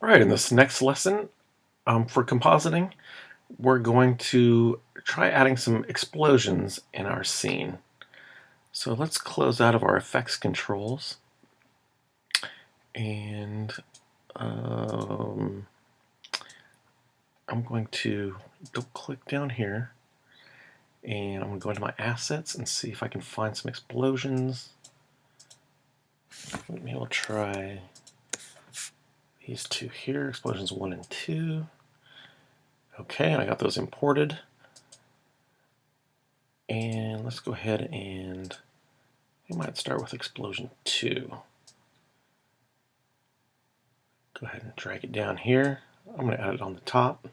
Right, in this next lesson for compositing, we're going to try adding some explosions in our scene. So let's close out of our effects controls and I'm going to double click down here and I'm going to go into my assets and see if I can find some explosions. Maybe we'll try these two here, explosions 1 and 2. Okay, and I got those imported. And let's go ahead and we might start with explosion 2. Go ahead and drag it down here. I'm going to add it on the top.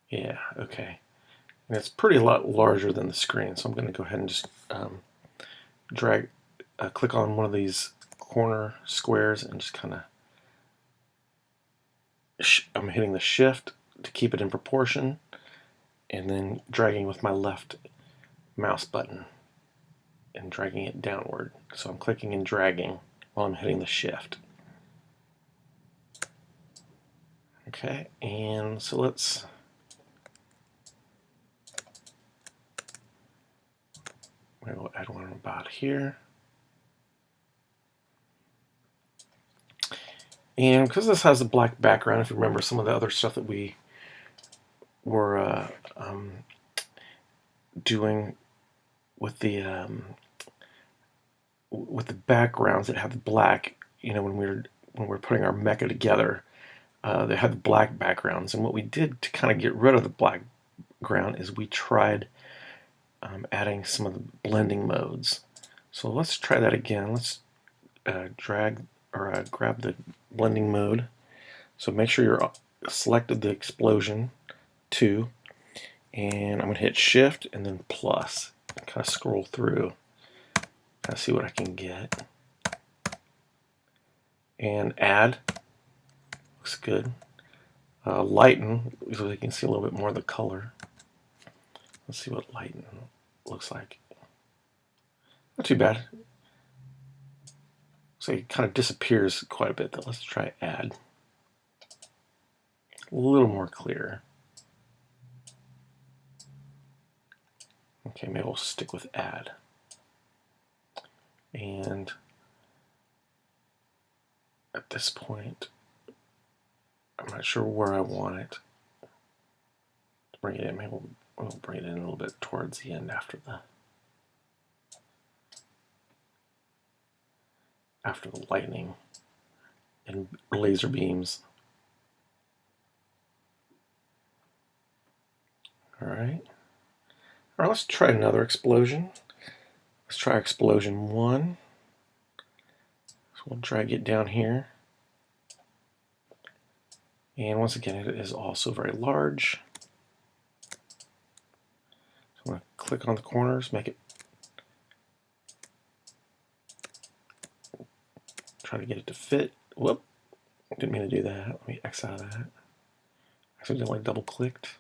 Yeah, okay. And it's pretty a lot larger than the screen, so I'm going to go ahead and just click on one of these corner squares and just kind of I'm hitting the shift to keep it in proportion and then dragging with my left mouse button and dragging it downward. So I'm clicking and dragging while I'm hitting the shift. Okay, and so let's we'll add one about here. And because this has a black background, if you remember some of the other stuff that we were doing with the backgrounds that have the black, you know, when we were putting our mecha together, they had the black backgrounds. And what we did to kind of get rid of the black background is we tried adding some of the blending modes. So let's try that again. Let's grab the blending mode. So make sure you're selected the explosion 2, and I'm going to hit shift and then plus. Kind of scroll through, kind of see what I can get, and add. Looks good. Lighten, so you can see a little bit more of the color. Let's see what lighten looks like. Not too bad. So it kind of disappears quite a bit, but let's try add. A little more clear. Okay, maybe we'll stick with add. And at this point, I'm not sure where I want it to bring it in. Maybe we'll bring it in a little bit towards the end after the lightning and laser beams. All right, let's try another explosion. Let's try explosion 1. So we'll drag it down here. And once again, it is also very large. So I'm going to click on the corners, make it, try to get it to fit. Whoop, didn't mean to do that. Let me X out of that. Accidentally double clicked.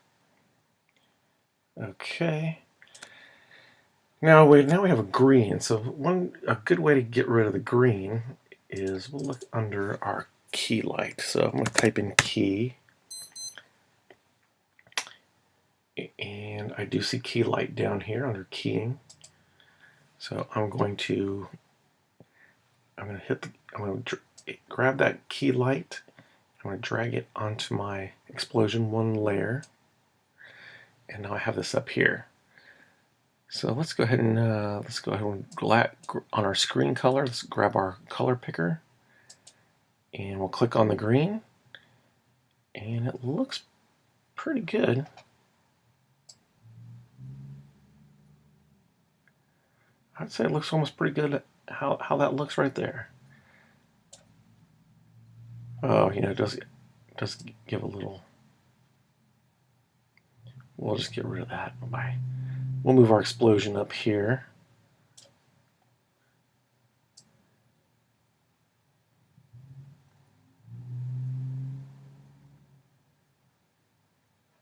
Okay. Now we have a green. So a good way to get rid of the green is we'll look under our Keylight. So I'm going to type in key, and I do see Keylight down here under keying. So I'm going to grab that Keylight. I'm going to drag it onto my explosion 1 layer, and now I have this up here. So let's go ahead and on our screen color. Let's grab our color picker, and we'll click on the green, and it looks pretty good. I'd say it looks almost pretty good how that looks right there. Oh, you know, it does give a little. We'll just get rid of that. Bye. We'll move our explosion up here.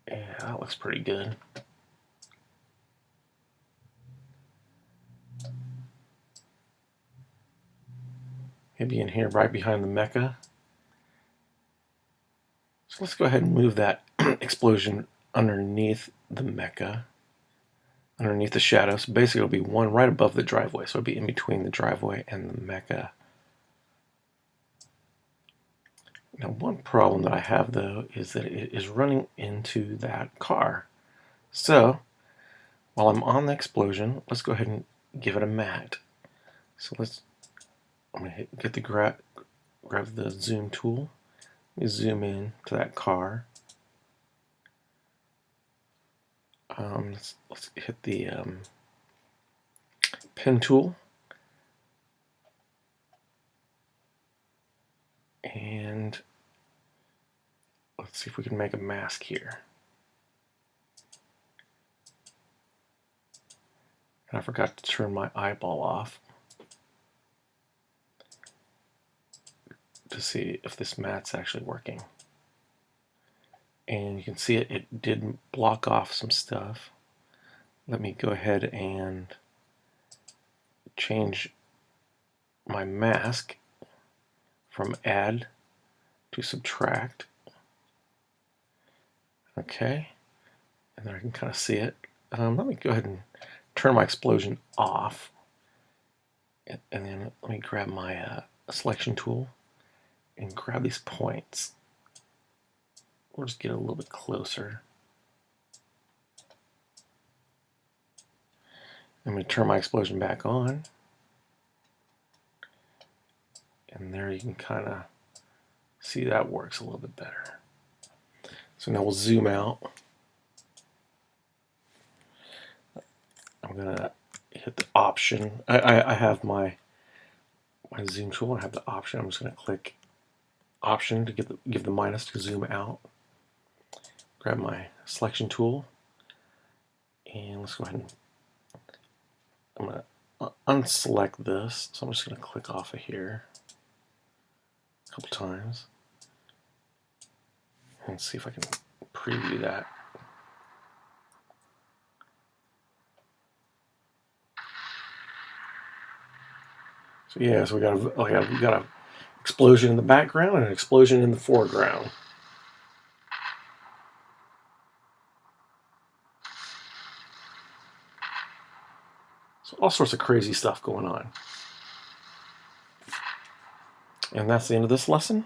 Yeah, that looks pretty good. maybe in here right behind the mecha. So let's go ahead and move that explosion underneath the mecha, underneath the shadow. So basically it'll be one right above the driveway. So it'll be in between the driveway and the mecha. Now one problem that I have though is that it is running into that car. So while I'm on the explosion, let's go ahead and give it a matte. So I'm gonna get the grab the zoom tool. Let me zoom in to that car. Let's hit the pen tool, and let's see if we can make a mask here. And I forgot to turn my eyeball off to see if this matte's actually working. And you can see it did block off some stuff. Let me go ahead and change my mask from add to subtract. Okay, and then I can kind of see it. Let me go ahead and turn my explosion off, and then let me grab my selection tool and grab these points. We'll just get a little bit closer. I'm going to turn my explosion back on, and there you can kind of see that works a little bit better. So now we'll zoom out. I'm going to hit the option. I have my zoom tool. I have the option. I'm just going to click option to give the minus to zoom out. Grab my selection tool, and let's go ahead and I'm going to unselect this. So I'm just going to click off of here a couple times and see if I can preview that. So yeah, so we got a explosion in the background and an explosion in the foreground. So all sorts of crazy stuff going on. And that's the end of this lesson.